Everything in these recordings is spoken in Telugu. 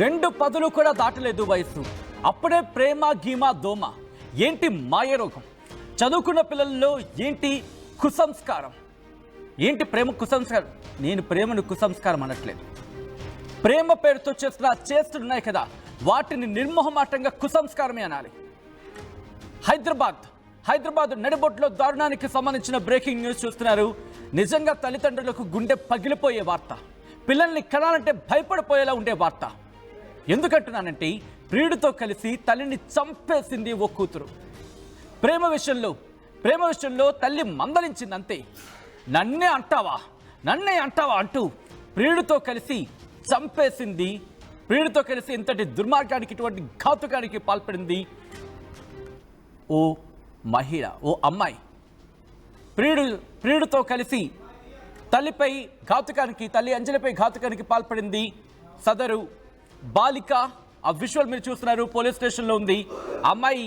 రెండు పదులు కూడా దాటలేదు వయసు. అప్పుడే ప్రేమ గీమా దోమ. ఏంటి మాయ రోగం? చదువుకున్న పిల్లల్లో ఏంటి కుసంస్కారం? ఏంటి ప్రేమ కుసంస్కారం? నేను ప్రేమను కుసంస్కారం అనట్లేదు. ప్రేమ పేరుతో చేస్తున్న చేష్టలు ఉన్నాయి కదా, వాటిని నిర్మోహమాటంగా కుసంస్కారమే అనాలి. హైదరాబాద్ నడిబొట్టులో దారుణానికి సంబంధించిన బ్రేకింగ్ న్యూస్ చూస్తున్నారు. నిజంగా తల్లిదండ్రులకు గుండె పగిలిపోయే వార్త, పిల్లల్ని కనాలంటే భయపడిపోయేలా ఉండే వార్త. ఎందుకంటున్నానంటే ప్రియుడితో కలిసి తల్లిని చంపేసింది ఓ కూతురు. ప్రేమ విషయంలో తల్లి మందలించింది అంతే. నన్నే అంటావా అంటూ ప్రియుడితో కలిసి చంపేసింది. ప్రియుడితో కలిసి ఇంతటి దుర్మార్గానికి, ఇటువంటి ఘాతుకానికి పాల్పడింది ఓ మహిళ, ఓ అమ్మాయి. ప్రియుడితో కలిసి తల్లి అంజలిపై ఘాతుకానికి పాల్పడింది సదరు బాలిక. ఆ విజువల్ మీరు చూస్తున్నారు, పోలీస్ స్టేషన్లో ఉంది. అమ్మాయి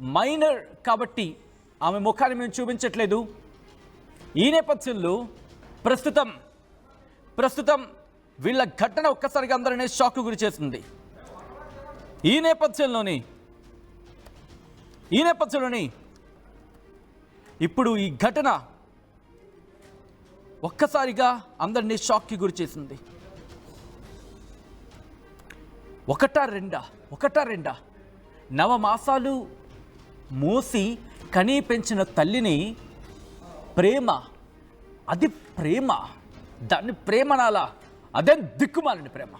మైనర్ కాబట్టి ఆమె ముఖాన్ని మేము చూపించట్లేదు. ఈ నేపథ్యంలో ప్రస్తుతం వీళ్ళ ఘటన ఒక్కసారిగా అందరినీ షాక్ గురి చేసింది. ఈ నేపథ్యంలోనే ఇప్పుడు ఈ ఘటన ఒక్కసారిగా అందరినీ షాక్కి గురి చేసింది. ఒకటా రెండా నవమాసాలు మోసి కనీ పెంచిన తల్లిని దాన్ని ప్రేమనాలా? అదే దిక్కుమాలని ప్రేమ.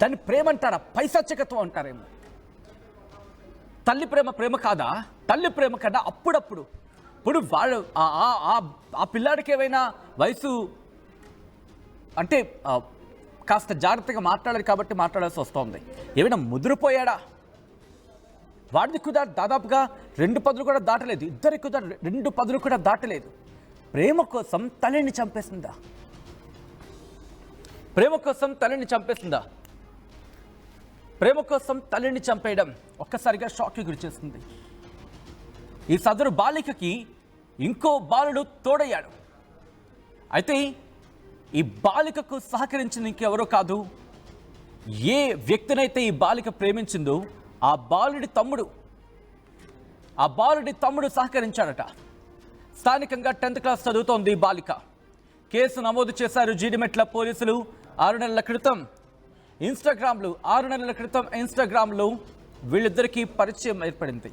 దాన్ని ప్రేమ అంటారా? పైశాచికత్వం అంటారేమో. తల్లి ప్రేమ కాదా? తల్లి ప్రేమ కదా ఇప్పుడు వాళ్ళు ఆ పిల్లాడికి ఏమైనా వయసు అంటే కాస్త జాగ్రత్తగా మాట్లాడాలి కాబట్టి మాట్లాడాల్సి వస్తుంది. ఏమైనా ముదిరిపోయాడా? వాడిది కుదా దాదాపుగా 2 పదులు కూడా దాటలేదు. ఇద్దరికి కుదా 2 పదులు కూడా దాటలేదు. ప్రేమ కోసం తల్లిని చంపేసిందా? ప్రేమ కోసం తల్లిని చంపేయడం ఒక్కసారిగా షాక్కి గురి చేస్తుంది. ఈ సదరు బాలికకి ఇంకో బాలుడు తోడయ్యాడు. అయితే ఈ బాలికకు సహకరించిన ఇంకెవరో కాదు, ఏ వ్యక్తినైతే ఈ బాలిక ప్రేమించిందో ఆ బాలుడి తమ్ముడు సహకరించాడట. స్థానికంగా 10th క్లాస్ చదువుతోంది ఈ బాలిక. కేసు నమోదు చేశారు జీడిమెట్ల పోలీసులు. 6 నెలల క్రితం ఇన్స్టాగ్రామ్లో వీళ్ళిద్దరికీ పరిచయం ఏర్పడింది.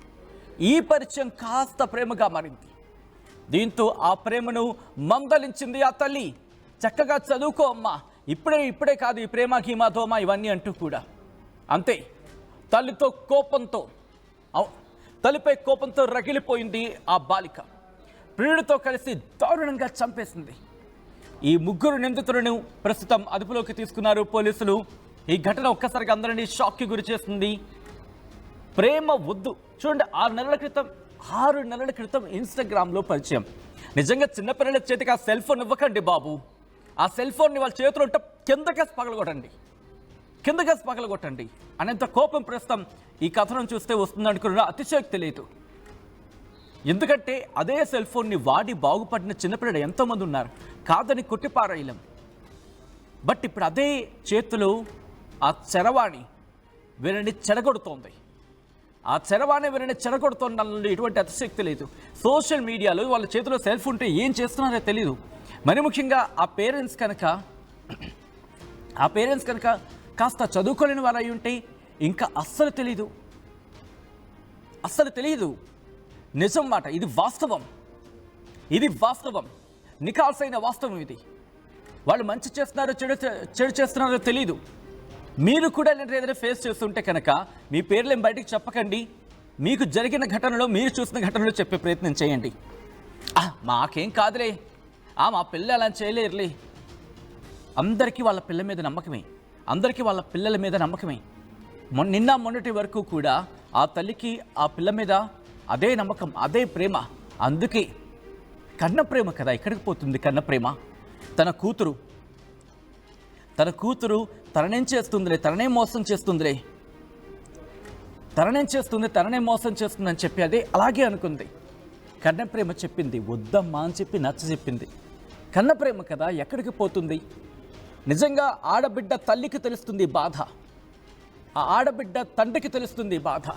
ఈ పరిచయం కాస్త ప్రేమగా మారింది. దీంతో ఆ ప్రేమను మందలించింది ఆ తల్లి. చక్కగా చదువుకో అమ్మా, ఇప్పుడే కాదు ఈ ప్రేమ గీమా దోమ ఇవన్నీ అంటూ కూడా. అంతే, తల్లిపై కోపంతో రగిలిపోయింది ఆ బాలిక. ప్రియుడితో కలిసి దారుణంగా చంపేసింది. ఈ 3 నిందితులను ప్రస్తుతం అదుపులోకి తీసుకున్నారు పోలీసులు. ఈ ఘటన ఒక్కసారిగా అందరినీ షాక్కి గురి చేస్తుంది. ప్రేమ వద్దు. చూడండి, 6 నెలల క్రితం ఇన్స్టాగ్రామ్లో పరిచయం. నిజంగా చిన్నపిల్లల చేతికి ఆ సెల్ ఫోన్ ఇవ్వకండి బాబు. ఆ సెల్ ఫోన్ని వాళ్ళ చేతిలో ఉంటే కిందకేసి పగలగొట్టండి అనేంత కోపం ప్రస్తుతం ఈ కథనం చూస్తే వస్తుందనుకున్న అతిశయోక్తి లేదు. ఎందుకంటే అదే సెల్ ఫోన్ని వాడి బాగుపడిన చిన్నపిల్లలు ఎంతోమంది ఉన్నారు, కాదని కొట్టిపారేయలేం. బట్ ఇప్పుడు అదే చేతులు ఆ చరవాణి వీరిని చెడగొడుతోంది. ఎటువంటి అతిశక్తి లేదు. సోషల్ మీడియాలో వాళ్ళ చేతిలో సెల్ ఫోన్ ఉంటే ఏం చేస్తున్నారో తెలియదు. మరి ముఖ్యంగా ఆ పేరెంట్స్ కనుక కాస్త చదువుకోలేని వాళ్ళు అయి ఉంటే ఇంకా అస్సలు తెలియదు. నిజం మాట, ఇది వాస్తవం, నికాల్సైన వాస్తవం ఇది. వాళ్ళు మంచి చేస్తున్నారో చెడు చేస్తున్నారో తెలియదు. మీరు కూడా ఏదైనా ఫేస్ చేస్తుంటే కనుక మీ పేర్లేం బయటికి చెప్పకండి. మీకు జరిగిన ఘటనలో, మీరు చూసిన ఘటనలో చెప్పే ప్రయత్నం చేయండి. మాకేం కాదులే, మా పిల్ల అలా చేయలేరులే. అందరికీ వాళ్ళ పిల్లల మీద నమ్మకమే. నిన్న మొన్నటి వరకు కూడా ఆ తల్లికి ఆ పిల్ల మీద అదే నమ్మకం, అదే ప్రేమ. అందుకే కన్న ప్రేమ కదా, ఎక్కడికి పోతుంది కన్న ప్రేమ? తన కూతురు తననేం చేస్తుందిలే, తననే మోసం చేస్తుందని చెప్పి అదే అలాగే అనుకుంది. కన్న ప్రేమ చెప్పింది వద్దమ్మా అని చెప్పి నచ్చ చెప్పింది. కన్న ప్రేమ కదా, ఎక్కడికి పోతుంది? నిజంగా ఆడబిడ్డ తల్లికి తెలుస్తుంది బాధ, ఆ ఆడబిడ్డ తండ్రికి తెలుస్తుంది బాధ,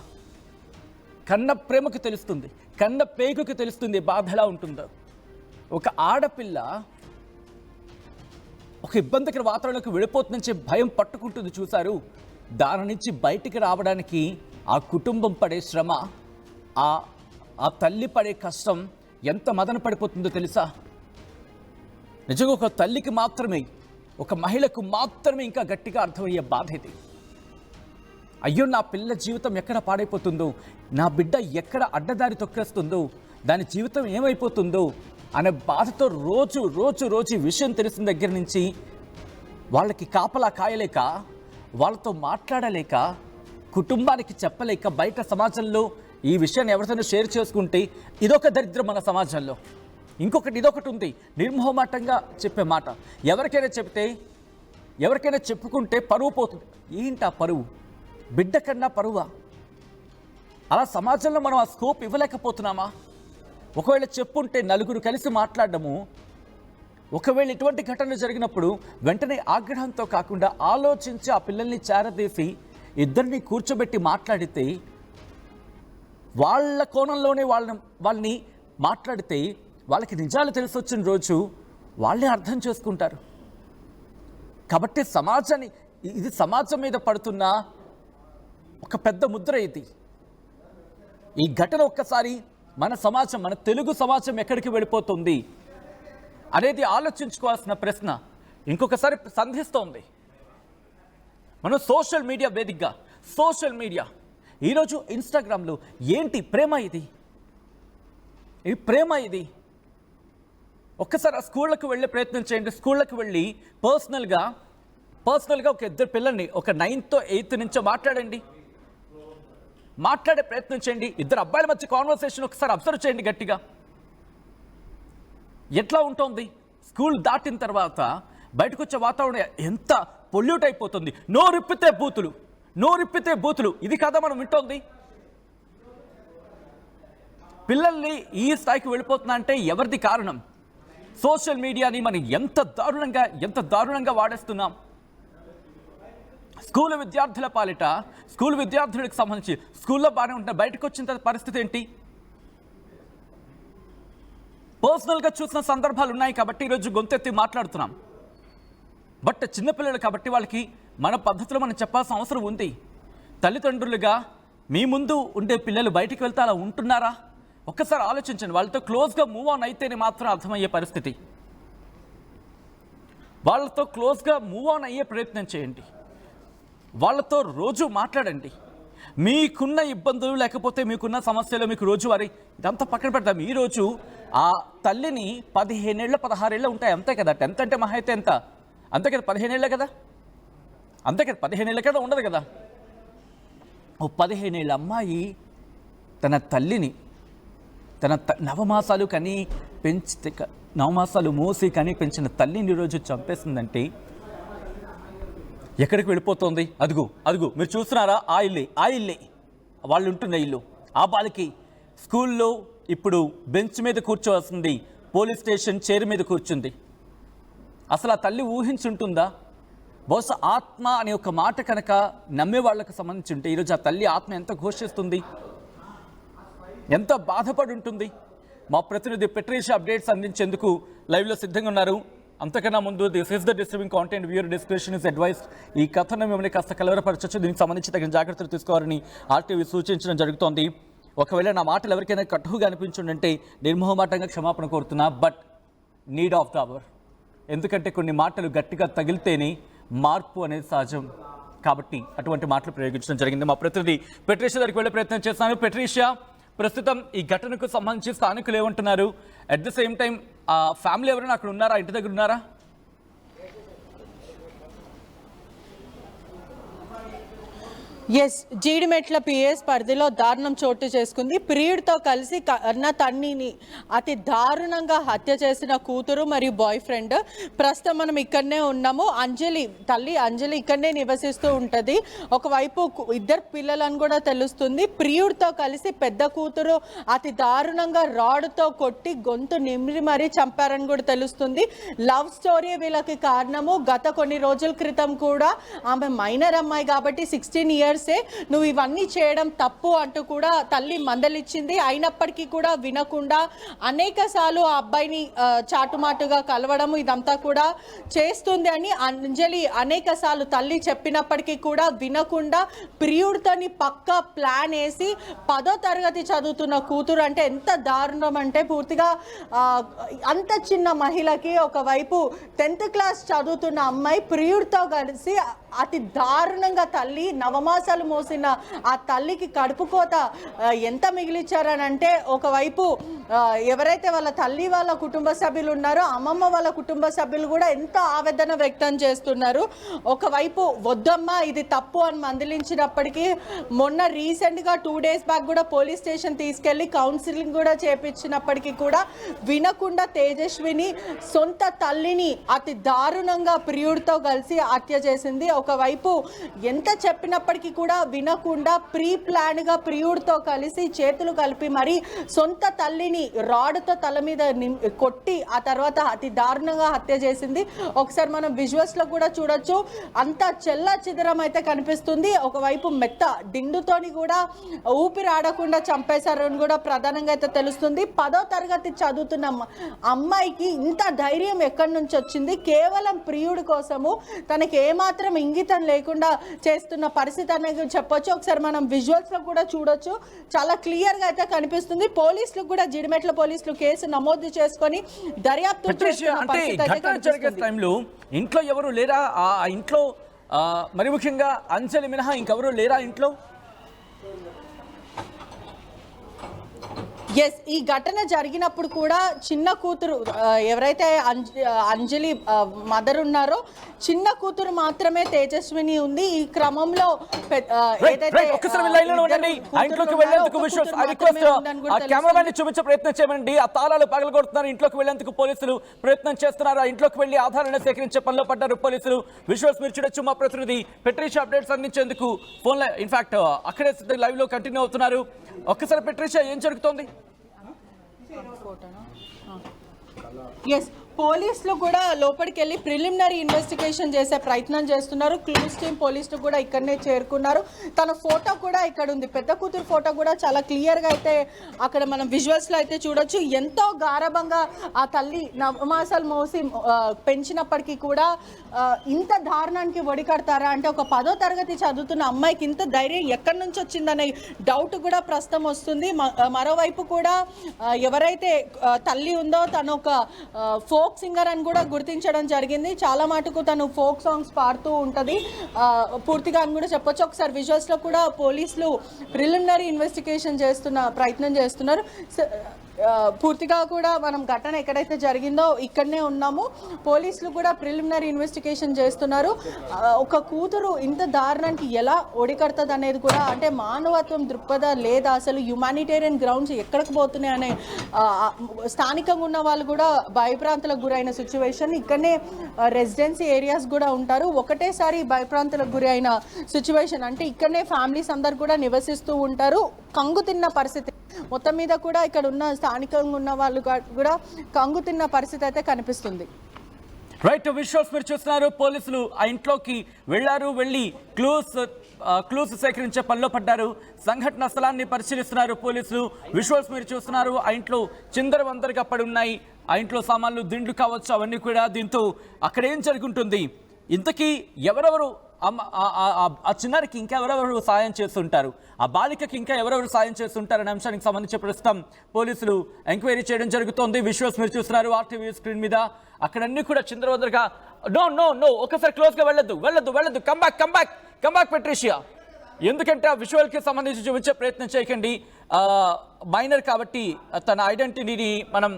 కన్న ప్రేమకు తెలుస్తుంది, కన్న పేగుకి తెలుస్తుంది బాధ ఎలా ఉంటుందో. ఒక ఆడపిల్ల ఒక ఇబ్బందికర వాతావరణంలోకి వెళ్ళిపోతుందని భయం పట్టుకుంటుంది చూశారు. దాని నుంచి బయటికి రావడానికి ఆ కుటుంబం పడే శ్రమ, ఆ తల్లి పడే కష్టం ఎంత మదన పడిపోతుందో తెలుసా. నిజంగా ఒక తల్లికి మాత్రమే, ఒక మహిళకు మాత్రమే ఇంకా గట్టిగా అర్థమయ్యే బాధ ఇది. అయ్యో, నా పిల్ల జీవితం ఎక్కడ పాడైపోతుందో, నా బిడ్డ ఎక్కడ అడ్డదారి తొక్కేస్తుందో, దాని జీవితం ఏమైపోతుందో అనే బాధతో రోజు రోజు రోజు విషయం తెలిసిన దగ్గర నుంచి వాళ్ళకి కాపలా కాయలేక, వాళ్ళతో మాట్లాడలేక, కుటుంబానికి చెప్పలేక, బయట సమాజంలో ఈ విషయాన్ని ఎవరితోనూ షేర్ చేసుకుంటే ఇదొక దరిద్రం మన సమాజంలో. ఇంకొకటి ఇదొకటి ఉంది, నిర్మోహమాటంగా చెప్పే మాట. ఎవరికైనా చెప్పుకుంటే పరువు పోతుంది. ఏంటి ఆ పరువు? బిడ్డ కన్నా పరువా? అలా సమాజంలో మనం ఆ స్కోప్ ఇవ్వలేకపోతున్నామా? ఒకవేళ చెప్పుంటే నలుగురు కలిసి మాట్లాడడము, ఒకవేళ ఇటువంటి ఘటనలు జరిగినప్పుడు వెంటనే ఆగ్రహంతో కాకుండా ఆలోచించి ఆ పిల్లల్ని చేరదీసి ఇద్దరిని కూర్చోబెట్టి మాట్లాడితే, వాళ్ళ కోణంలోనే వాళ్ళని మాట్లాడితే వాళ్ళకి నిజాలు తెలిసి వచ్చిన రోజు వాళ్ళే అర్థం చేసుకుంటారు. కాబట్టి ఇది సమాజం మీద పడుతున్న ఒక పెద్ద ముద్ర ఇది. ఈ ఘటన ఒక్కసారి మన తెలుగు సమాజం ఎక్కడికి వెళ్ళిపోతుంది అనేది ఆలోచించుకోవాల్సిన ప్రశ్న ఇంకొకసారి సంధిస్తోంది. మనం సోషల్ మీడియా వేదికగా, ఈరోజు ఇన్స్టాగ్రామ్లో ఏంటి ప్రేమ ఇది? ఒక్కసారి ఆ స్కూళ్ళకు వెళ్ళే ప్రయత్నం చేయండి. స్కూళ్ళకు వెళ్ళి పర్సనల్గా ఒక ఇద్దరు పిల్లల్ని, ఒక 9th 8th నుంచో మాట్లాడే ప్రయత్నం చేయండి. ఇద్దరు అబ్బాయిల మధ్య కాన్వర్సేషన్ ఒకసారి అబ్జర్వ్ చేయండి గట్టిగా. ఎట్లా ఉంటుంది? స్కూల్ దాటిన తర్వాత బయటకు వచ్చే వాతావరణం ఎంత పొల్యూట్ అయిపోతుంది. నోరిప్పితే బూతులు. ఇది కదా మనం వింటోంది. పిల్లల్ని ఈ స్థాయికి వెళ్ళిపోతున్నా అంటే ఎవరిది కారణం? సోషల్ మీడియాని మనం ఎంత దారుణంగా వాడేస్తున్నాం. స్కూల్ విద్యార్థుల పాలిట, స్కూల్ విద్యార్థులకు సంబంధించి స్కూల్లో బాగానే ఉంటున్న బయటకు వచ్చిన పరిస్థితి ఏంటి? పర్సనల్గా చూసిన సందర్భాలు ఉన్నాయి కాబట్టి ఈరోజు గొంతెత్తి మాట్లాడుతున్నాం. బట్ చిన్నపిల్లలు కాబట్టి వాళ్ళకి మన పద్ధతిలో మనం చెప్పాల్సిన అవసరం ఉంది. తల్లిదండ్రులుగా మీ ముందు ఉండే పిల్లలు బయటికి వెళ్తే అలా ఉంటున్నారా? ఒక్కసారి ఆలోచించండి. వాళ్ళతో క్లోజ్గా మూవ్ ఆన్ అయితేనే మాత్రం అర్థమయ్యే పరిస్థితి. వాళ్ళతో క్లోజ్గా మూవ్ ఆన్ అయ్యే ప్రయత్నం చేయండి. వాళ్ళతో రోజు మాట్లాడండి. మీకున్న ఇబ్బందులు లేకపోతే మీకున్న సమస్యలు, మీకు రోజువారీ ఇదంతా పక్కన పెడతాం. ఈరోజు ఆ తల్లిని 15 ఏళ్ళు 16 ఏళ్ళు ఉంటాయి, అంతే కదా. 10th అంటే మహా అయితే ఎంత? అంతే కదా, 15 ఏళ్ళే కదా. అంతే కదా, 15 ఏళ్ళ కదా, ఉండదు కదా. ఓ 15 ఏళ్ళ అమ్మాయి తన తల్లిని, తన నవమాసాలు మోసి కని పెంచిన తల్లిని ఈరోజు చంపేసిందంటే ఎక్కడికి వెళ్ళిపోతుంది? అదుగు మీరు చూస్తున్నారా? ఆ ఇల్లే వాళ్ళు ఉంటున్న ఇల్లు. ఆ బాలికి స్కూల్లో ఇప్పుడు బెంచ్ మీద కూర్చోవలసింది, పోలీస్ స్టేషన్ చైర్ మీద కూర్చుంది. అసలు ఆ తల్లి ఊహించుంటుందా? బహుశా ఆత్మ అనే ఒక మాట కనుక నమ్మే వాళ్ళకు సంబంధించి ఉంటే ఈరోజు ఆ తల్లి ఆత్మ ఎంత ఘోషిస్తుంది, ఎంత బాధపడి ఉంటుంది. మా ప్రతినిధి పెట్రీషియా అప్డేట్స్ అందించేందుకు లైవ్లో సిద్ధంగా ఉన్నారు. అంతకన్నా ముందు this is the disturbing content, viewer description is advised. ఈ కథను మిమ్మల్ని కాస్త కలవరపరచచ్చు, దీనికి సంబంధించి తగిన జాగ్రత్తలు తీసుకోవాలని ఆర్టీవీ సూచించడం జరుగుతోంది. ఒకవేళ నా మాటలు ఎవరికైనా కట్టుగా అనిపించుండంటే నిర్మోహమాటంగా క్షమాపణ కోరుతున్నా. But need of the hour, ఎందుకంటే కొన్ని మాటలు గట్టిగా తగిలితేనే మార్పు అనేది సహజం. కాబట్టి అటువంటి మాటలు ప్రయోగించడం జరిగింది. మా ప్రతినిధి పెట్రీషియా దగ్గరికి వెళ్ళే ప్రయత్నం చేస్తున్నాను. పెట్రీషియా, ప్రస్తుతం ఈ ఘటనకు సంబంధించి స్థానికులు ఏమంటున్నారు? అట్ ద సేమ్ టైం ఆ ఫ్యామిలీ ఎవరైనా అక్కడ ఉన్నారా, ఇంటి దగ్గర ఉన్నారా? ఎస్, జీడిమెట్ల పిఎస్ పరిధిలో దారుణం చోటు చేసుకుంది. ప్రియుడితో కలిసి కన్న తండ్రిని అతి దారుణంగా హత్య చేసిన కూతురు మరియు బాయ్ ఫ్రెండ్. ప్రస్తుతం మనం ఇక్కడనే ఉన్నాము. తల్లి అంజలి ఇక్కడనే నివసిస్తూ ఉంటుంది. ఒకవైపు ఇద్దరు పిల్లలను కూడా తెలుస్తుంది. ప్రియుడితో కలిసి పెద్ద కూతురు అతి దారుణంగా రాడ్తో కొట్టి గొంతు నిమిరి మరీ చంపారని కూడా తెలుస్తుంది. లవ్ స్టోరీ వీళ్ళకి కారణము. గత కొన్ని రోజుల క్రితం కూడా ఆమె మైనర్ అమ్మాయి కాబట్టి 16 ఇయర్స్ నువ్వు ఇవన్నీ చేయడం తప్పు అంటూ కూడా తల్లి మందలిచ్చింది. అయినప్పటికీ కూడా వినకుండా అనేక సార్లు ఆ అబ్బాయిని చాటుమాటుగా కలవడం ఇదంతా కూడా చేస్తుంది అని అంజలి అనేక సార్లు తల్లి చెప్పినప్పటికీ కూడా వినకుండా ప్రియుడితోని పక్కా ప్లాన్ వేసి 10వ తరగతి చదువుతున్న కూతురు అంటే ఎంత దారుణం అంటే పూర్తిగా అంత చిన్న మహిళకి ఒకవైపు 10th క్లాస్ చదువుతున్న అమ్మాయి ప్రియుడితో కలిసి అతి దారుణంగా తల్లి నవమాసాలు మోసిన ఆ తల్లికి కడుపు కోత ఎంత మిగిలిచ్చారని అంటే ఒకవైపు ఎవరైతే వాళ్ళ తల్లి వాళ్ళ కుటుంబ సభ్యులు ఉన్నారో అమ్మమ్మ వాళ్ళ కుటుంబ సభ్యులు కూడా ఎంత ఆవేదన వ్యక్తం చేస్తున్నారు. ఒకవైపు వద్దమ్మా ఇది తప్పు అని మందలించినప్పటికీ మొన్న రీసెంట్గా 2 days బ్యాక్ కూడా పోలీస్ స్టేషన్ తీసుకెళ్లి కౌన్సిలింగ్ కూడా చేపించినప్పటికీ కూడా వినకుండా తేజస్విని సొంత తల్లిని అతి దారుణంగా ప్రియుడితో కలిసి హత్య చేసింది. ఒకవైపు ఎంత చెప్పినప్పటికీ కూడా వినకుండా ప్రీ ప్లాన్గా ప్రియుడితో కలిసి చేతులు కలిపి మరి సొంత తల్లిని రాడ్తో తల మీద కొట్టి ఆ తర్వాత అతి దారుణంగా హత్య చేసింది. ఒకసారి మనం విజువల్స్లో కూడా చూడొచ్చు. అంత చెల్ల చిదరం అయితే కనిపిస్తుంది. ఒకవైపు మెత్త దిండుతోని కూడా ఊపిరి ఆడకుండా చంపేశారని కూడా ప్రధానంగా అయితే తెలుస్తుంది. 10వ తరగతి చదువుతున్న అమ్మాయికి ఇంత ధైర్యం ఎక్కడి నుంచి వచ్చింది? కేవలం ప్రియుడి కోసము తనకి ఏమాత్రం ఇంగితం లేకుండా చేస్తున్న పరిస్థితి అనేది చెప్పొచ్చు. ఒకసారి మనం విజువల్స్ లో కూడా చూడొచ్చు. చాలా క్లియర్ గా అయితే కనిపిస్తుంది. పోలీసులు కూడా జీడిమెట్ల పోలీసులు కేసు నమోదు చేసుకొని దర్యాప్తు ఇంట్లో ఎవరు లేరా? ఆ ఇంట్లో మరి ముఖ్యంగా అంజలి మినహా ఇంకెవరు లేరా ఇంట్లో? ఎస్, ఈ ఘటన జరిగినప్పుడు కూడా చిన్న కూతురు ఎవరైతే అంజలి మదర్ చిన్న కూతురు మాత్రమే తేజస్విని ఉంది. ఈ క్రమంలో చూపించే ప్రయత్నం చేయమండి. ఆ తాళాలు పగలగొడుతున్నారు. ఇంట్లోకి వెళ్లేందుకు పోలీసులు ప్రయత్నం చేస్తున్నారు. ఆ ఇంట్లోకి వెళ్లి ఆధారాలను సేకరించే పనిలో పడ్డారు పోలీసులు. విజువల్స్ మీరు చూడొచ్చు. మా ప్రతినిధి పెట్రిషా అప్డేట్స్ అందించేందుకు ఫోన్ లో ఇన్ఫాక్ట్ అక్కడే లైవ్ లో కంటిన్యూ అవుతున్నారు. ఒక్కసారి పెట్రిషా, ఏం జరుగుతోంది? ఎస్, పోలీసులు కూడా లోపలికి వెళ్ళి ప్రిలిమినరీ ఇన్వెస్టిగేషన్ చేసే ప్రయత్నం చేస్తున్నారు. క్లూస్ టీమ్ పోలీసులు కూడా ఇక్కడనే చేరుకున్నారు. తన ఫోటో కూడా ఇక్కడ ఉంది. పెద్ద కూతురు ఫోటో కూడా చాలా క్లియర్గా అయితే అక్కడ మనం విజువల్స్లో అయితే చూడొచ్చు. ఎంతో గారభంగా ఆ తల్లి నవమాసాలు మోసి పెంచినప్పటికీ కూడా ఇంత దారుణానికి ఒడికడతారా అంటే ఒక 10వ తరగతి చదువుతున్న అమ్మాయికి ఇంత ధైర్యం ఎక్కడి నుంచి వచ్చిందనే డౌట్ కూడా ప్రస్తుతం వస్తుంది. మరోవైపు కూడా ఎవరైతే తల్లి ఉందో తను ఒక ఫోక్ సింగర్ అని కూడా గుర్తించడం జరిగింది. చాలా మటుకు తను ఫోక్ సాంగ్స్ పాడుతూ ఉంటుంది పూర్తిగా అని కూడా చెప్పొచ్చు. ఒకసారి విజువల్స్లో కూడా పోలీసులు ప్రిలిమినరీ ఇన్వెస్టిగేషన్ ప్రయత్నం చేస్తున్నారు. పూర్తిగా కూడా మనం ఘటన ఎక్కడైతే జరిగిందో ఇక్కడనే ఉన్నాము. పోలీసులు కూడా ప్రిలిమినరీ ఇన్వెస్టిగేషన్ చేస్తున్నారు. ఒక కూతురు ఇంత దారుణానికి ఎలా ఒడికడుతుంది అనేది కూడా అంటే మానవత్వం దృక్పథ లేదా అసలు హ్యుమానిటేరియన్ గ్రౌండ్స్ ఎక్కడికి పోతున్నాయి అనే స్థానికంగా ఉన్న వాళ్ళు కూడా భయభ్రాంతులకు గురైన సిచ్యువేషన్. ఇక్కడనే రెసిడెన్సీ ఏరియాస్ కూడా ఉంటారు. ఒకటేసారి భయభ్రాంతులకు గురి అయిన సిచ్యువేషన్ అంటే ఇక్కడనే ఫ్యామిలీస్ అందరు కూడా నివసిస్తూ ఉంటారు. కంగు తిన్న పరిస్థితి మొత్తం మీద కూడా ఇక్కడ ఉన్న స్థానికంగా ఉన్న వాళ్ళు కూడా కంగు తిన్న పరిస్థితి అయితే కనిపిస్తుంది. రైట్, విజువల్స్ మీరు చూస్తున్నారు. పోలీసులు ఆ ఇంట్లోకి వెళ్ళి క్లూస్ సేకరించే పనిలో పడ్డారు. సంఘటన స్థలాన్ని పరిశీలిస్తున్నారు పోలీసులు. విజువల్స్ మీరు చూస్తున్నారు. ఆ ఇంట్లో చిందరవందరగా పడి ఉన్నాయి. ఆ ఇంట్లో సామాన్లు, దిండ్లు కావచ్చు, అవన్నీ కూడా. దీంతో అక్కడ ఏం జరుగుతుంది? ఇంతకీ ఎవరెవరు ఆ చిన్నారికి ఇంకా ఎవరెవరు సాయం చేస్తుంటారు, ఆ బాలికకి ఇంకా ఎవరెవరు సాయం చేస్తుంటారనే అంశానికి సంబంధించి ప్రస్తుతం పోలీసులు ఎంక్వైరీ చేయడం జరుగుతోంది. విజువల్స్ మీరు చూస్తున్నారు ఆర్టీవీ స్క్రీన్ మీద. అక్కడన్నీ కూడా చిందరవందరగా. నో ఒకసారి క్లోజ్గా వెళ్ళొద్దు. Come back Patricia. ఎందుకంటే ఆ విజువల్కి సంబంధించి చూపించే ప్రయత్నం చేయకండి. మైనర్ కాబట్టి తన ఐడెంటిటీని మనం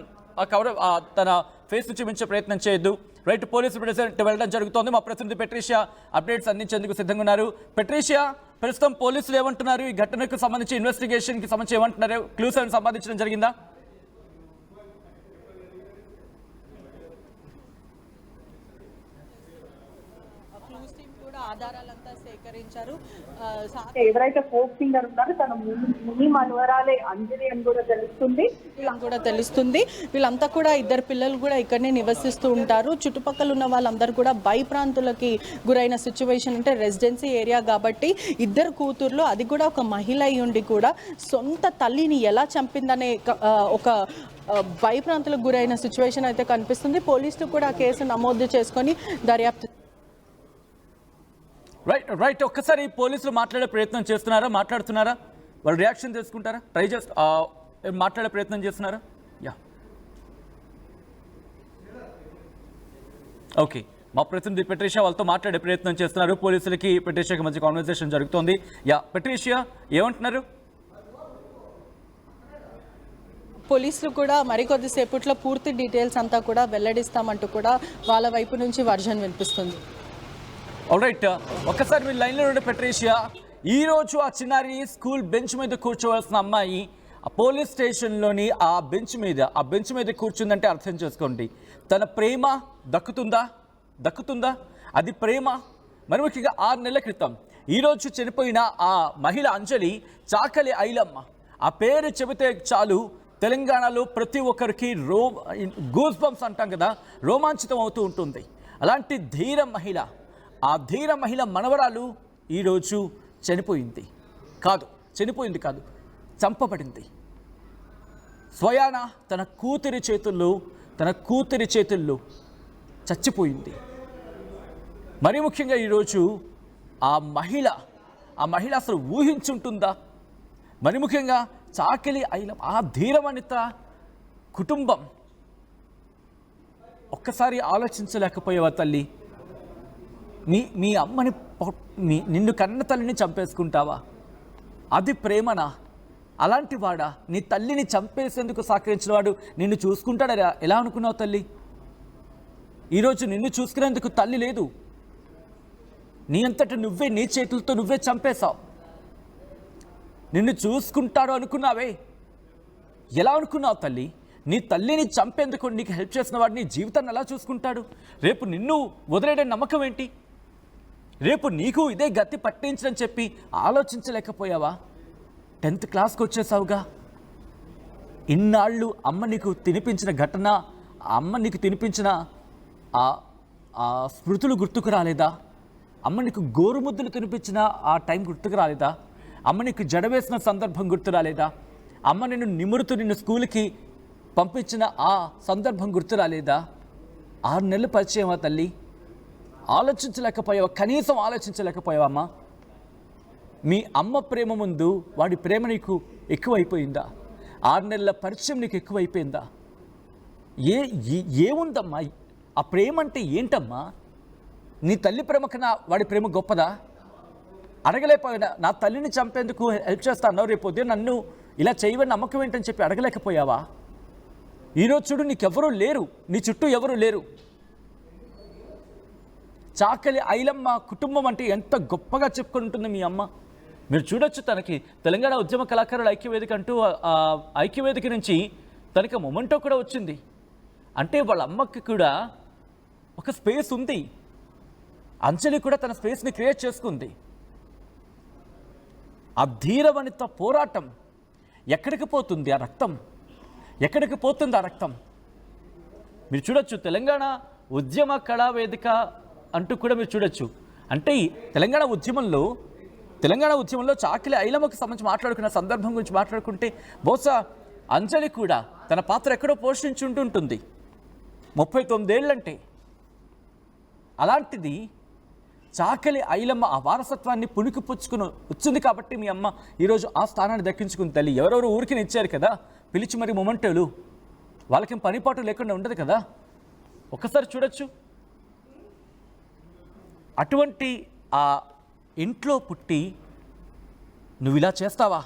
తన ఫేస్ చూపించే ప్రయత్నం చేయొద్దు. రైట్, పోలీసులు ప్రెసిడెంట్ వెళ్ళడం జరుగుతోంది. మా ప్రతినిధి పెట్రీషియా అప్డేట్స్ అందించేందుకు సిద్ధంగా ఉన్నారు. పెట్రీషియా, ప్రస్తుతం పోలీసులు ఏమంటున్నారు? ఈ ఘటనకు సంబంధించి ఇన్వెస్టిగేషన్కి సంబంధించి ఏమంటున్నారు? క్లూస్ ఏమైనా సంపాదించడం జరిగిందా? ఆధారాలంతా సేకరించారు. ఎవరైతే ఫోక్ సింగర్ ఉన్నారో తన ముని మనవరాలే అంజలి అని కూడా తెలుస్తుంది. వీళ్ళంతా కూడా ఇద్దరు పిల్లలు కూడా ఇక్కడనే నివసిస్తూ ఉంటారు. చుట్టుపక్కల ఉన్న వాళ్ళందరూ కూడా భయప్రాంతులకి గురైన సిచ్యువేషన్, అంటే రెసిడెన్సీ ఏరియా కాబట్టి ఇద్దరు కూతుర్లు, అది కూడా ఒక మహిళ అయి ఉండి కూడా సొంత తల్లిని ఎలా చంపిందనే ఒక భయప్రాంతులకు గురైన సిచ్యువేషన్ అయితే కనిపిస్తుంది. పోలీసులు కూడా కేసు నమోదు చేసుకొని దర్యాప్తు. రైట్, ఒక్కసారి పోలీసులు మాట్లాడే ప్రయత్నం మాట్లాడుతున్నారా? వాళ్ళు రియాక్షన్ తీసుకుంటారా? మాట్లాడే ప్రయత్నం చేస్తున్నారా? Yeah, okay. మా ప్రతినిధి పెట్రీషియా వాళ్ళతో మాట్లాడే ప్రయత్నం చేస్తున్నారు. పోలీసులకి పెట్రీషియాకి మధ్య కాన్వర్సేషన్ జరుగుతోంది. యా, పెట్రీషియా ఏమంటున్నారు? పోలీసులు కూడా మరికొద్దిసేపట్లో పూర్తి డీటెయిల్స్ అంతా కూడా వెల్లడిస్తామంటూ కూడా వాళ్ళ వైపు నుంచి వర్జన్ వినిపిస్తుంది. ఆల్రైట్, ఒక్కసారి మీ లైన్లో ఉండే పెట్రీషియా, ఈరోజు ఆ చిన్నారి స్కూల్ బెంచ్ మీద కూర్చోవలసిన అమ్మాయి ఆ పోలీస్ స్టేషన్లోని ఆ బెంచ్ మీద కూర్చుందంటే అర్థం చేసుకోండి, తన ప్రేమ దక్కుతుందా? అది ప్రేమ? మరి ముఖ్యంగా 6 నెలల క్రితం ఈరోజు చనిపోయిన ఆ మహిళ అంజలి చాకలి ఐలమ్మ. ఆ పేరు చెబితే చాలు తెలంగాణలో ప్రతి ఒక్కరికి గూస్ బంప్స్ అంటాం కదా, రోమాంచితం అవుతూ ఉంటుంది. అలాంటి ఆ ధీర మహిళ మనవరాలు ఈరోజు చనిపోయింది కాదు, చంపబడింది. స్వయాన తన కూతురి చేతుల్లో చచ్చిపోయింది. మరి ముఖ్యంగా ఈరోజు ఆ మహిళ అసలు ఊహించుంటుందా? మరి ముఖ్యంగా చాకలి ఐలం, ఆ ధీరవనిత కుటుంబం ఒక్కసారి ఆలోచించలేకపోయేవా తల్లి? మీ అమ్మని, నిన్ను కన్న తల్లిని చంపేసుకుంటావా? అది ప్రేమనా? అలాంటి వాడా నీ తల్లిని చంపేసేందుకు సహకరించిన వాడు నిన్ను చూసుకుంటాడా? ఎలా అనుకున్నావు తల్లి? ఈరోజు నిన్ను చూసుకునేందుకు తల్లి లేదు. నీ అంతటా నువ్వే, నీ చేతులతో నువ్వే చంపేశావు. నిన్ను చూసుకుంటాడు అనుకున్నావే, ఎలా అనుకున్నావు తల్లి? నీ తల్లిని చంపేందుకు నీకు హెల్ప్ చేసిన వాడు నీ జీవితాన్ని ఎలా చూసుకుంటాడు? రేపు నిన్ను వదిలేయడం నమ్మకం ఏంటి? రేపు నీకు ఇదే గతి పట్టించని చెప్పి ఆలోచించలేకపోయావా? 10th క్లాస్కి వచ్చేసావుగా. ఇన్నాళ్ళు అమ్మ నీకు తినిపించిన ఘటన, అమ్మ నీకు తినిపించిన ఆ స్మృతులు గుర్తుకు రాలేదా? అమ్మ నీకు గోరుముద్దులు తినిపించిన ఆ టైం గుర్తుకు రాలేదా? అమ్మ నీకు జడవేసిన సందర్భం గుర్తు రాలేదా? అమ్మ నిన్ను నిన్ను స్కూల్కి పంపించిన ఆ సందర్భం గుర్తు రాలేదా? 6 నెలలు పరిచయమా తల్లి? కనీసం ఆలోచించలేకపోయావమ్మా? మీ అమ్మ ప్రేమ ముందు వాడి ప్రేమ నీకు ఎక్కువైపోయిందా? 6 నెలల పరిచయం నీకు ఎక్కువైపోయిందా? ఏముందమ్మా? ఆ ప్రేమ అంటే ఏంటమ్మా? నీ తల్లి ప్రేమ కన్నా వాడి ప్రేమ గొప్పదా? అడగలేకపోయినా, నా తల్లిని చంపేందుకు హెల్ప్ చేస్తాను, రేపు ఉదయం నన్ను ఇలా చేయవని నమ్మకం ఏంటని చెప్పి అడగలేకపోయావా? ఈరోజు చూడు, నీకెవరూ లేరు, నీ చుట్టూ ఎవరూ లేరు. చాకలి ఐలమ్మ కుటుంబం అంటే ఎంత గొప్పగా చెప్పుకొని ఉంటుంది మీ అమ్మ. మీరు చూడొచ్చు, తనకి తెలంగాణ ఉద్యమ కళాకారుల ఐక్యవేదిక అంటూ ఐక్యవేదిక నుంచి తనకి మొమెంటో కూడా వచ్చింది. అంటే వాళ్ళ అమ్మకి కూడా ఒక స్పేస్ ఉంది. అంజలి కూడా తన స్పేస్ని క్రియేట్ చేసుకుంది. ఆ ధీరవనిత పోరాటం ఎక్కడికి పోతుంది? ఆ రక్తం ఎక్కడికి పోతుంది? ఆ రక్తం మీరు చూడొచ్చు. తెలంగాణ ఉద్యమ కళావేదిక అంటూ కూడా మీరు చూడొచ్చు. అంటే తెలంగాణ ఉద్యమంలో చాకలి ఐలమ్మకు సంబంధించి మాట్లాడుకున్న సందర్భం గురించి మాట్లాడుకుంటే బహుశా అంజలి కూడా తన పాత్ర ఎక్కడో పోషించి ఉంటుంటుంది. 39 ఏళ్ళంటే. అలాంటిది చాకలి ఐలమ్మ ఆ వారసత్వాన్ని పుణికిపుచ్చుకుని వచ్చింది కాబట్టి మీ అమ్మ ఈరోజు ఆ స్థానాన్ని దక్కించుకుని తల్లి. ఎవరెవరు ఊరికి ఇచ్చారు కదా పిలిచి, మరి మొమెంటోలు వాళ్ళకేం పనిపాటు లేకుండా ఉండదు కదా. ఒక్కసారి చూడొచ్చు, అటువంటి ఆ ఇంట్లో పుట్టి నువ్వు ఇలా చేస్తావా?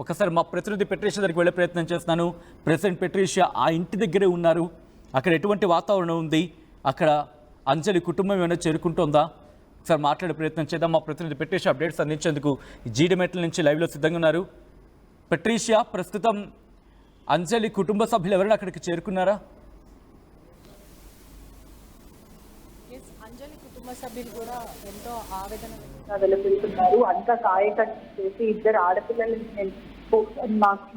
ఒకసారి మా ప్రతినిధి పెట్రీషియా దగ్గరికి వెళ్ళే ప్రయత్నం చేస్తున్నాను. ప్రెసిడెంట్ పెట్రీషియా ఆ ఇంటి దగ్గరే ఉన్నారు. అక్కడ ఎటువంటి వాతావరణం ఉంది, అక్కడ అంజలి కుటుంబం ఏమైనా చేరుకుంటుందా? ఒకసారి మాట్లాడే ప్రయత్నం చేద్దాం. మా ప్రతినిధి పెట్రీషియా అప్డేట్స్ అందించేందుకు జీడిమెట్ల నుంచి లైవ్లో సిద్ధంగా ఉన్నారు. పెట్రీషియా, ప్రస్తుతం అంజలి కుటుంబ సభ్యులు ఎవరైనా అక్కడికి చేరుకున్నారా? అంజలి కుటుంబ సభ్యులు కూడా ఎంతో ఆవేదన వెలువెళ్తున్నారు. అంతా కాయకట్టు చేసి ఇద్దరు ఆడపిల్లల్ని నేను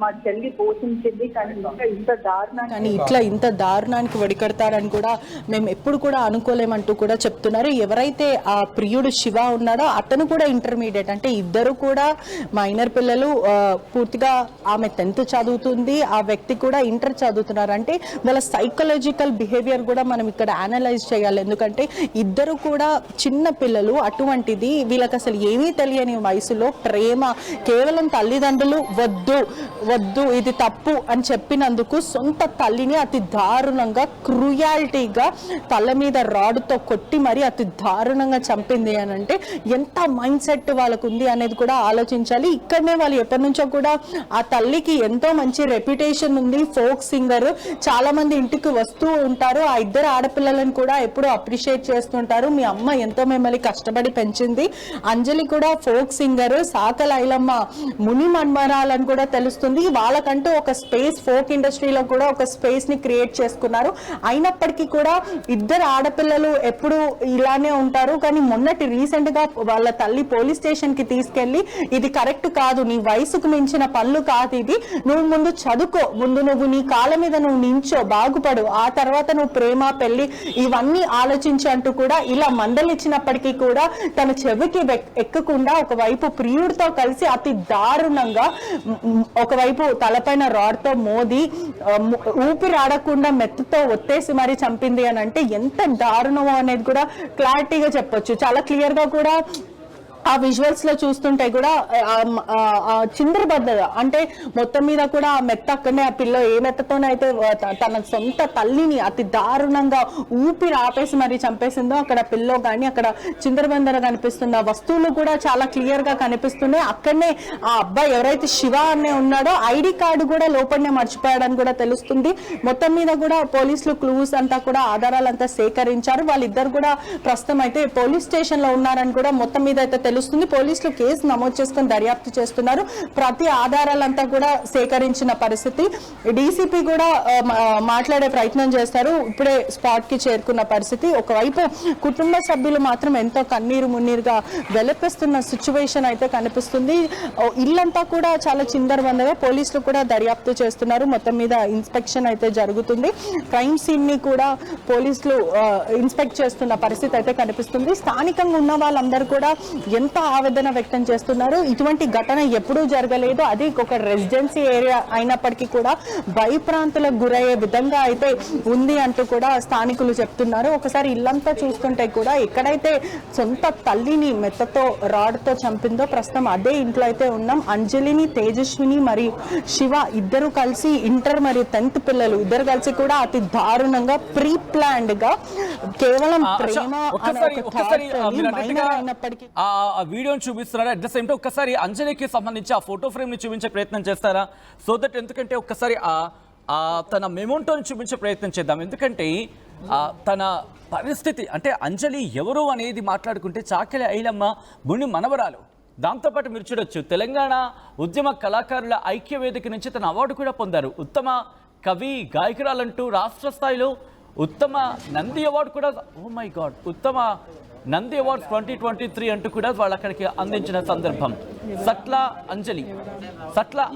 మా చెల్లి పోషించింది, కానీ ఇంత కానీ ఇంత దారుణానికి వడికడతారని కూడా మేము ఎప్పుడు కూడా అనుకోలేమంటూ కూడా చెప్తున్నారు. ఎవరైతే ఆ ప్రియుడు శివ ఉన్నాడో అతను కూడా ఇంటర్మీడియట్, అంటే ఇద్దరు కూడా మైనర్ పిల్లలు. పూర్తిగా ఆమె 10th చదువుతుంది, ఆ వ్యక్తి కూడా ఇంటర్ చదువుతున్నారు. అంటే వాళ్ళ సైకలాజికల్ బిహేవియర్ కూడా మనం ఇక్కడ అనలైజ్ చేయాలి. ఎందుకంటే ఇద్దరు కూడా చిన్న పిల్లలు. అటువంటిది వీళ్ళకి అసలు ఏమీ తెలియని వయసులో ప్రేమ, కేవలం తల్లిదండ్రులు వద్దు ఇది తప్పు అని చెప్పినందుకు సొంత తల్లిని అతి దారుణంగా క్రూయాలిటీగా తల మీద రాడుతో కొట్టి మరి అతి దారుణంగా చంపింది అని అంటే ఎంత మైండ్ సెట్ వాళ్ళకు ఉంది అనేది కూడా ఆలోచించాలి. ఇక్కడనే వాళ్ళు ఎప్పటి నుంచో కూడా ఆ తల్లికి ఎంతో మంచి రెప్యుటేషన్ ఉంది, ఫోక్ సింగర్, చాలా మంది ఇంటికి వస్తూ ఉంటారు. ఆ ఇద్దరు ఆడపిల్లలను కూడా ఎప్పుడు అప్రిషియేట్ చేస్తుంటారు. మీ అమ్మ ఎంతో మిమ్మల్ని కష్టపడి పెంచింది. అంజలి కూడా ఫోక్ సింగర్, సాకల ఐలమ్మ ముని మన్మరాలని కూడా తెలుస్తుంది. వాళ్ళకంటూ ఒక స్పేస్ ఫోక్ ఇండస్ట్రీలో కూడా ఒక స్పేస్ ని క్రియేట్ చేసుకున్నారు. అయినప్పటికీ కూడా ఇద్దరు ఆడపిల్లలు ఎప్పుడు ఇలానే ఉంటారు. కానీ మొన్నటి రీసెంట్ గా వాళ్ళ తల్లి పోలీస్ స్టేషన్ కి తీసుకెళ్లి ఇది కరెక్ట్ కాదు, నీ వయసుకు మించిన పనులు కాదు ఇది, నువ్వు ముందు చదువుకో, ముందు నువ్వు నీ కాళ్ళ మీద నువ్వు నించో, బాగుపడు, ఆ తర్వాత నువ్వు ప్రేమ పెళ్లి ఇవన్నీ ఆలోచించి అంటూ కూడా ఇలా మందలిచ్చినప్పటికీ కూడా తన చెవికి ఎక్కకుండా ఒకవైపు ప్రియుడితో కలిసి అతి దారుణంగా ఒకవైపు తలపైన రాడ్తో మోది ఊపిరాడకుండా మెత్తతో ఒత్తేసి మరీ చంపింది అని అంటే ఎంత దారుణమో అనేది కూడా క్లారిటీగా చెప్పొచ్చు. చాలా క్లియర్ గా కూడా ఆ విజువల్స్ లో చూస్తుంటే కూడా చిందరబద్దగా, అంటే మొత్తం మీద కూడా ఆ మెత్త అక్కడనే ఆ పిల్ల ఏ మెత్తతోనైతే తన సొంత తల్లిని అతి దారుణంగా ఊపిరి ఆపేసి మరి చంపేసిందో అక్కడ పిల్లో కానీ అక్కడ చిందరబందర కనిపిస్తుంది. ఆ వస్తువులు కూడా చాలా క్లియర్ గా కనిపిస్తున్నాయి. అక్కడనే ఆ అబ్బాయి ఎవరైతే శివ అనే ఉన్నాడో ఐడి కార్డు కూడా లోపలనే మర్చిపోయాడని కూడా తెలుస్తుంది. మొత్తం మీద కూడా పోలీసులు క్లూస్ అంతా కూడా ఆధారాలంతా సేకరించారు. వాళ్ళిద్దరు కూడా ప్రస్తుతం అయితే పోలీస్ స్టేషన్ లో ఉన్నారని కూడా మొత్తం మీద అయితే తెలుస్తుంది. పోలీసులు కేసు నమోదు చేసుకుని దర్యాప్తు చేస్తున్నారు. ప్రతి ఆధారాలంతా కూడా సేకరించిన పరిస్థితి. డీసీపీ కూడా మాట్లాడే ప్రయత్నం చేస్తారు. ఇప్పుడే స్పాట్ కి చేరుకున్న పరిస్థితి. ఒకవైపు కుటుంబ సభ్యులు మాత్రం ఎంతో కన్నీరు మున్నీరుగా వెలిపిస్తున్న సిచ్యువేషన్ అయితే కనిపిస్తుంది. ఇల్లంతా కూడా చాలా చిందరబందగా పోలీసులు కూడా దర్యాప్తు చేస్తున్నారు. మొత్తం మీద ఇన్స్పెక్షన్ అయితే జరుగుతుంది. క్రైమ్ సీన్ ని కూడా పోలీసులు ఇన్స్పెక్ట్ చేస్తున్న పరిస్థితి అయితే కనిపిస్తుంది. స్థానికంగా ఉన్న వాళ్ళందరూ కూడా ఎంత ఆవేదన వ్యక్తం చేస్తున్నారు. ఇటువంటి ఘటన ఎప్పుడూ జరగలేదు. అది ఒక రెసిడెన్సీ ఏరియా అయినప్పటికీ కూడా భయప్రాంతులకు గురయ్యే విధంగా అయితే ఉంది అంటూ కూడా స్థానికులు చెప్తున్నారు. ఒకసారి ఇల్లంతా చూస్తుంటే కూడా ఎక్కడైతే సొంత తల్లిని మెత్తతో రాడ్తో చంపిందో ప్రస్తుతం అదే ఇంట్లో అయితే ఉన్నాం. అంజలిని, తేజస్విని మరియు శివ ఇద్దరు కలిసి ఇంటర్ మరియు 10th పిల్లలు ఇద్దరు కలిసి కూడా అతి దారుణంగా ప్రీ ప్లాన్డ్ గా కేవలం ప్రేమ అయినప్పటికీ ఆ వీడియోని చూపిస్తున్నారా? అట్ ద సేమ్ టైం ఒక్కసారి అంజలికి సంబంధించి ఆ ఫోటో ఫ్రేమ్ ని చూపించే ప్రయత్నం చేస్తారా? సో దట్ ఎందుకంటే ఒక్కసారి తన మెమోంటోని చూపించే ప్రయత్నం చేద్దాం. ఎందుకంటే తన పరిస్థితి అంటే అంజలి ఎవరు అనేది మాట్లాడుకుంటే చాకలి ఐలమ్మ ముని మనవరాలు. దాంతోపాటు మీరు చూడొచ్చు తెలంగాణ ఉద్యమ కళాకారుల ఐక్య వేదిక నుంచి తన అవార్డు కూడా పొందారు. ఉత్తమ కవి గాయకురాలంటూ రాష్ట్ర స్థాయిలో ఉత్తమ నంది అవార్డు కూడా, ఓ మై గాడ్, ఉత్తమ నంది అవార్డ్స్ 2023 అంటూ కూడా వాళ్ళు అక్కడికి అందించిన సందర్భం. సట్ల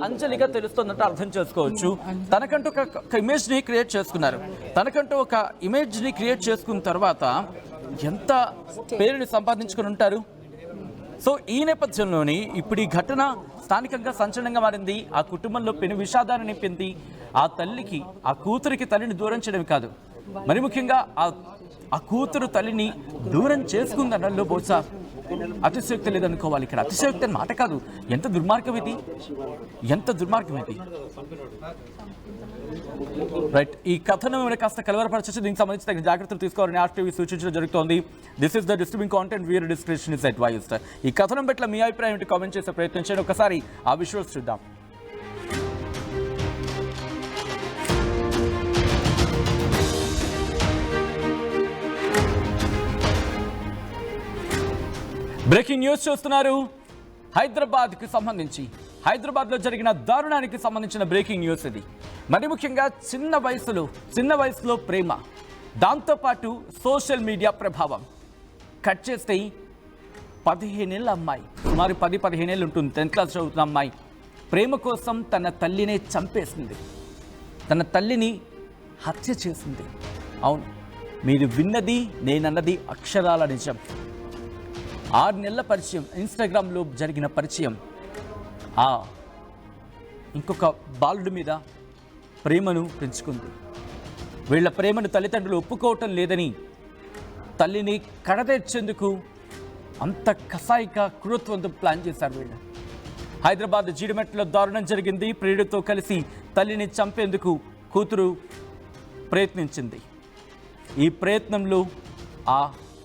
అంజలిగా తెలుస్తుందంటే అర్థం చేసుకోవచ్చు. తనకంటూ ఒక ఇమేజ్ని క్రియేట్ చేసుకున్నారు. తనకంటూ ఒక ఇమేజ్ని క్రియేట్ చేసుకున్న తర్వాత ఎంత పేరుని సంపాదించుకుని ఉంటారు. సో ఈ నేపథ్యంలోని ఇప్పుడు ఈ ఘటన స్థానికంగా సంచలనంగా మారింది. ఆ కుటుంబంలో పెను విషాదాన్ని నింపింది. ఆ తల్లికి, ఆ కూతురికి తల్లిని దూరం చేయడం కాదు, మరి ముఖ్యంగా ఆ కూతురు తల్లిని దూరం చేసుకుందనలో బహుశా అతిశయోక్తి లేదనుకోవాలి. ఇక్కడ అతిశయోక్తి అని మాట కాదు, ఎంత దుర్మార్గం ఇది, ఎంత దుర్మార్గం ఇది. రైట్, ఈ కథను ఏమైనా కాస్త కలవరపరచచ్చు. దీనికి సంబంధించి తగిన జాగ్రత్తలు తీసుకోవాలని ఆర్టీవీ సూచించడం జరుగుతోంది. This is the distributing content, viewer description is advised. ఈ కథనం పట్ల మీ అభిప్రాయం ఏంటి కామెంట్ చేసే ప్రయత్నం చేయండి. ఒకసారి ఆ విజువల్స్ చూద్దాం. బ్రేకింగ్ న్యూస్ చూస్తున్నారు. హైదరాబాద్కి సంబంధించి హైదరాబాద్లో జరిగిన దారుణానికి సంబంధించిన బ్రేకింగ్ న్యూస్ ఇది. మరి ముఖ్యంగా చిన్న వయసులో ప్రేమ, దాంతోపాటు సోషల్ మీడియా ప్రభావం. కట్ చేస్తే 15 ఏళ్ళ అమ్మాయి, సుమారు 10-15 ఏళ్ళు ఉంటుంది, 10th క్లాస్ చదువుతున్న అమ్మాయి ప్రేమ కోసం తన తల్లినే చంపేసింది, తన తల్లిని హత్య చేసింది. అవును, మీరు విన్నది నేనన్నది అక్షరాల నిజం. 6 నెలల పరిచయం, ఇన్స్టాగ్రామ్లో జరిగిన పరిచయం, ఇంకొక బాలుడి మీద ప్రేమను పెంచుకుంది. వీళ్ళ ప్రేమను తల్లిదండ్రులు ఒప్పుకోవటం లేదని తల్లిని కడతెచ్చేందుకు అంత కసాయిక క్రూరత్వంతో ప్లాన్ చేశారు వీళ్ళు. హైదరాబాద్ జీడిమెట్లో దారుణం జరిగింది. ప్రియుడితో కలిసి తల్లిని చంపేందుకు కూతురు ప్రయత్నించింది. ఈ ప్రయత్నంలో ఆ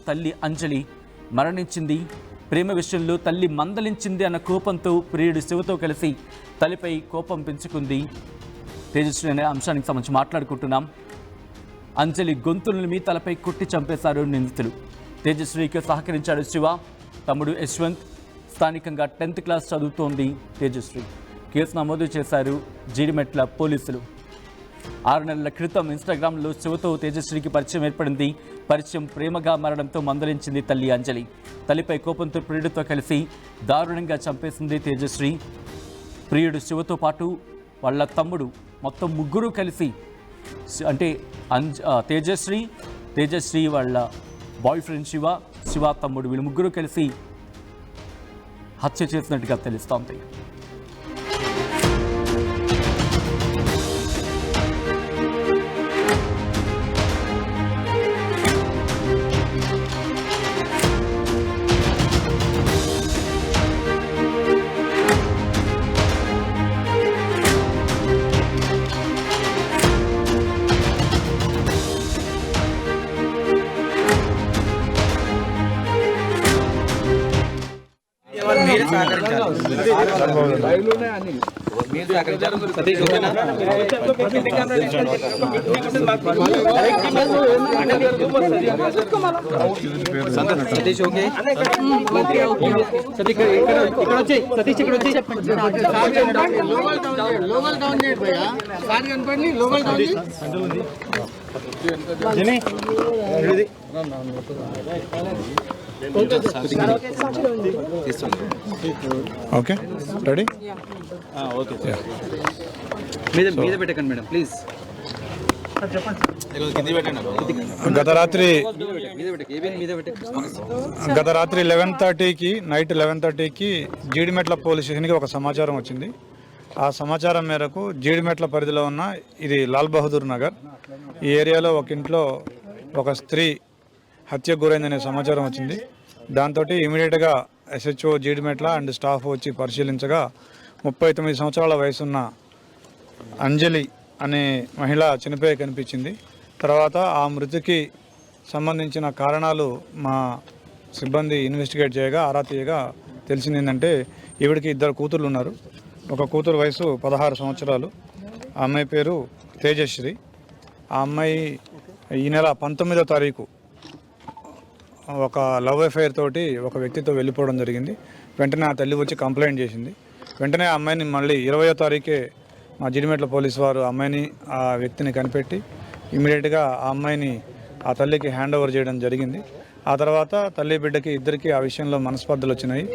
తల్లి అంజలి మరణించింది. ప్రేమ విషయంలో తల్లి మందలించింది అన్న కోపంతో ప్రియుడు శివతో కలిసి తల్లిపై కోపం పెంచుకుంది. తేజస్వి అనే అంశానికి సంబంధించి మాట్లాడుకుంటున్నాం. అంజలి గొంతుల్ని తలపై కొట్టి చంపేశారు నిందితులు. తేజస్వికి సహకరించాడు శివ, తమ్ముడు యశ్వంత్. స్థానికంగా 10th క్లాస్ చదువుతోంది తేజస్వి. కేసు నమోదు చేశారు జీడిమెట్ల పోలీసులు. 6 నెలల క్రితం ఇన్స్టాగ్రామ్లో శివతో తేజస్వికి పరిచయం ఏర్పడింది. పరిచయం ప్రేమగా మారడంతో మందలించింది తల్లి అంజలి. తల్లిపై కోపంతో ప్రియుడితో కలిసి దారుణంగా చంపేసింది తేజస్వి. ప్రియుడు శివతో పాటు వాళ్ళ తమ్ముడు, మొత్తం ముగ్గురు కలిసి, అంటే తేజస్వి వాళ్ళ బాయ్ ఫ్రెండ్ శివ తమ్ముడు, వీళ్ళు ముగ్గురు కలిసి హత్య చేసినట్టుగా తెలుస్తోంది. Okay, ready? ఓకే, మీద పెట్టకండి మేడం, ప్లీజ్. గత రాత్రి 11:30కి, నైట్ 11:30కి జీడిమెట్ల పోలీస్ స్టేషన్కి ఒక సమాచారం వచ్చింది. ఆ సమాచారం మేరకు జీడిమెట్ల పరిధిలో ఉన్న ఇది లాల్ బహదూర్ నగర్, ఈ ఏరియాలో ఒక ఇంట్లో ఒక స్త్రీ హత్యకు గురైందనే సమాచారం వచ్చింది. దాంతో ఇమీడియట్గా SHO జీడిమెట్ల అండ్ స్టాఫ్ వచ్చి పరిశీలించగా 39 సంవత్సరాల వయసున్న అంజలి అనే మహిళ చనిపోయి కనిపించింది. తర్వాత ఆ మృతికి సంబంధించిన కారణాలు మా సిబ్బంది ఇన్వెస్టిగేట్ చేయగా, ఆరా తీయగా తెలిసింది ఏంటంటే, ఈవిడికి 2 కూతుర్లు ఉన్నారు. ఒక కూతురు వయసు 16 సంవత్సరాలు, ఆ అమ్మాయి పేరు తేజశ్రీ. ఆ అమ్మాయి ఈ నెల 19వ తారీఖు ఒక లవ్ అఫైర్ తోటి ఒక వ్యక్తితో వెళ్ళిపోవడం జరిగింది. వెంటనే ఆ తల్లి వచ్చి కంప్లైంట్ చేసింది. వెంటనే ఆ అమ్మాయిని మళ్ళీ 20వ తారీఖే మా జీడిమెట్ల పోలీసు వారు అమ్మాయిని, ఆ వ్యక్తిని కనిపెట్టి ఇమీడియట్గా ఆ అమ్మాయిని ఆ తల్లికి హ్యాండ్ ఓవర్ చేయడం జరిగింది. ఆ తర్వాత తల్లి బిడ్డకి ఇద్దరికి ఆ విషయంలో మనస్పర్ధలు వచ్చినాయి.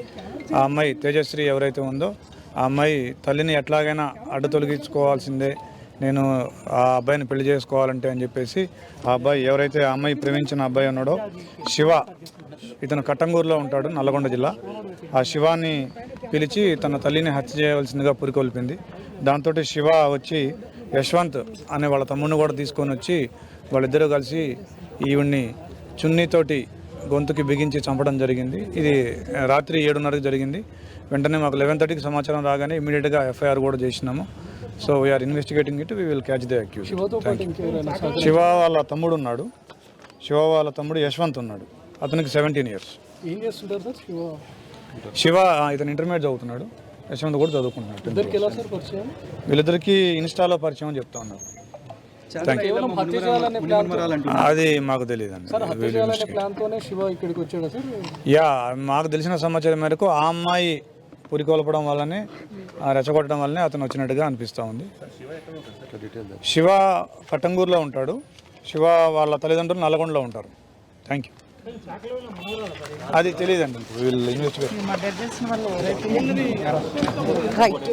ఆ అమ్మాయి తేజశ్రీ ఎవరైతే ఉందో ఆ అమ్మాయి తల్లిని ఎట్లాగైనా అడ్డు తొలగించుకోవాల్సిందే, నేను ఆ అబ్బాయిని పెళ్లి చేసుకోవాలంటే అని చెప్పేసి ఆ అబ్బాయి, ఎవరైతే ఆ అమ్మాయి ప్రేమించిన అబ్బాయి ఉన్నాడో శివ, ఇతను కట్టంగూరులో ఉంటాడు, నల్లగొండ జిల్లా, ఆ శివాని పిలిచి తన తల్లిని హత్య చేయవలసిందిగా పురికొల్పింది. దాంతో శివ వచ్చి యశ్వంత్ అనే వాళ్ళ తమ్ముడిని కూడా తీసుకొని వచ్చి వాళ్ళిద్దరూ కలిసి ఈవిడ్ని చున్నీతోటి గొంతుకి బిగించి చంపడం జరిగింది. ఇది రాత్రి 7:30కి జరిగింది. వెంటనే మాకు 11:30కి సమాచారం రాగానే ఇమీడియట్గా FIR కూడా చేసినాము. So we are investigating it, we will catch the accused. Shiva వాళ్ళ తమ్ముడు ఉన్నాడు, శివ వాళ్ళ తమ్ముడు యశ్వంత్ ఉన్నాడు, అతనికి 17 years. ఏం చేస్తుంటారు సార్ శివ ఇతను ఇంటర్మీడియట్ చదువుతున్నాడు, యశ్వంత్ కూడా చదువుకుంటున్నాడు. ఎలా సార్ పరిచయం? వీళ్ళిద్దరికి ఇన్స్టాలో పరిచయం అని చెప్తా ఉన్నారు. Thank you. అది మాకు తెలియదండి. యా, మాకు తెలిసిన సమాచారం మేరకు ఆ అమ్మాయి పురికొల్పడం వల్లనే రెచ్చగొట్టడం వల్లనే అతను వచ్చినట్టుగా అనిపిస్తూ ఉంది. శివ కట్టంగూరులో ఉంటాడు, శివ వాళ్ళ తల్లిదండ్రులు నల్గొండలో ఉంటారు. Thank you. అది తెలియదండి, వీళ్ళు ఇన్వెస్టిగేట్. రైట్.